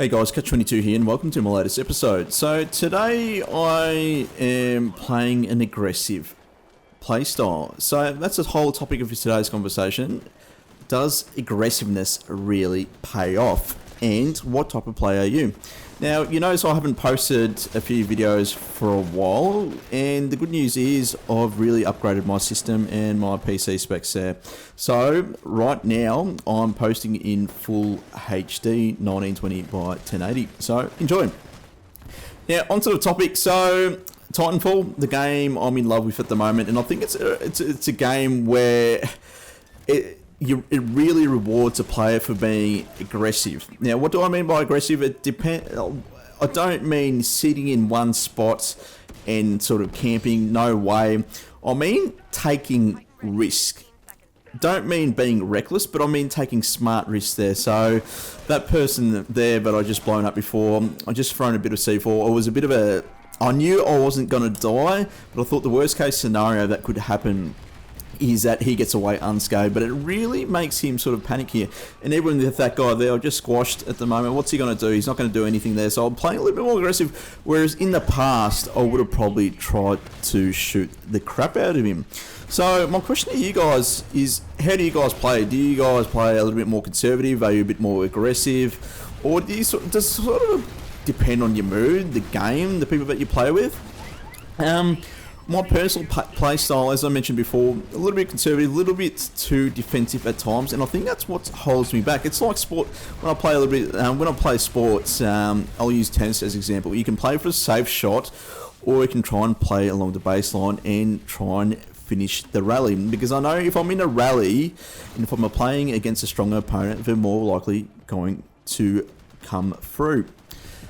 Hey guys, Catch22 here and welcome to my latest episode. So today I am playing an aggressive playstyle. So that's the whole topic of today's conversation. Does aggressiveness really pay off? And what type of player are you? Now, you notice I haven't posted a few videos for a while, and the good news is I've really upgraded my system and my PC specs there. So right now I'm posting in full HD 1920 by 1080. So enjoy. Now onto the topic. So TitanFall, the game I'm in love with at the moment, and I think it's a game where it really rewards a player for being aggressive. Now, what do I mean by aggressive? It depends. I don't mean sitting in one spot and sort of camping. No way. I mean taking risk. Don't mean being reckless, but I mean taking smart risks there. So that person there that I just blown up before, I just thrown a bit of C4. It was a bit of a. I knew I wasn't going to die, but I thought the worst case scenario that could happen is that he gets away unscathed, but it really makes him sort of panic here. And even with that guy there, I just squashed at the moment. What's he going to do? He's not going to do anything there. So I'm playing a little bit more aggressive, whereas in the past, I would have probably tried to shoot the crap out of him. So my question to you guys is, how do you guys play? Do you guys play a little bit more conservative? Are you a bit more aggressive? Or do you does it sort of depend on your mood, the game, the people that you play with? My personal play style, as I mentioned before, a little bit conservative, a little bit too defensive at times, and I think that's what holds me back. It's like sport. When I play a little bit, when I play sports, I'll use tennis as an example. You can play for a safe shot, or you can try and play along the baseline and try and finish the rally. Because I know if I'm in a rally, and if I'm playing against a stronger opponent, they're more likely going to come through.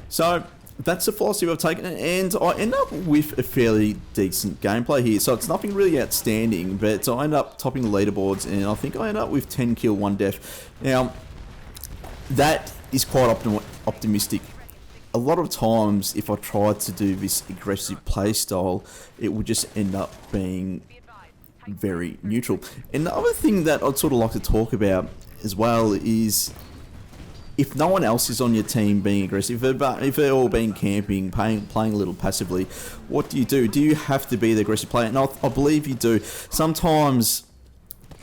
So that's the philosophy I've taken, and I end up with a fairly decent gameplay here. So it's nothing really outstanding, but I end up topping the leaderboards, and I think I end up with 10 kill, 1 death. Now, that is quite optimistic. A lot of times, if I tried to do this aggressive play style, it would just end up being very neutral. And the other thing that I'd sort of like to talk about as well is, if no one else is on your team being aggressive, if they're all being camping, playing a little passively, what do you do? Do you have to be the aggressive player? And I believe you do. Sometimes,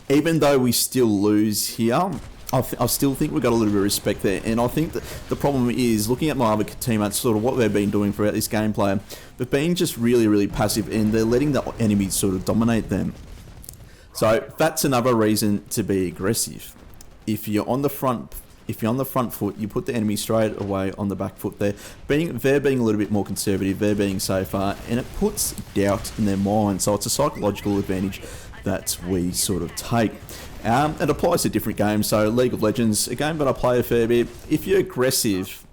even though we still lose here, I still think we've got a little bit of respect there. And I think that the problem is, looking at my other teammates, sort of what they've been doing throughout this gameplay, they've been just really, really passive, and they're letting the enemy sort of dominate them. So that's another reason to be aggressive. If you're on the front foot, you put the enemy straight away on the back foot there. They're being a little bit more conservative, they're being safer, and it puts doubt in their mind. So it's a psychological advantage that we sort of take. It applies to different games. So League of Legends, a game that I play a fair bit, if you're aggressive,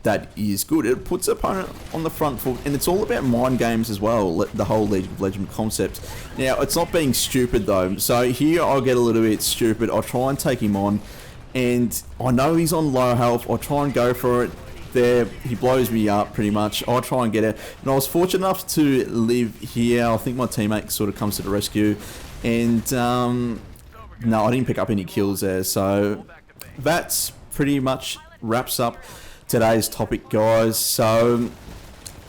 that is good. It puts the opponent on the front foot, and it's all about mind games as well, the whole League of Legends concept. Now, it's not being stupid though. So here I'll get a little bit stupid. I'll try and take him on, and I know he's on low health. I'll try and go for it. There, he blows me up pretty much. I'll try and get it. And I was fortunate enough to live here. I think my teammate sort of comes to the rescue. And no, I didn't pick up any kills there. So that's pretty much wraps up today's topic, guys. So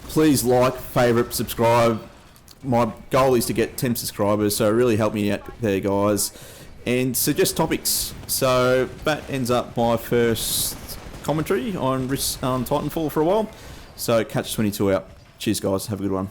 please like, favorite, subscribe. My goal is to get 10 subscribers, so really help me out there, guys. And suggest topics. So that ends up my first commentary on Titanfall for a while. So Catch22 out. Cheers, guys. Have a good one.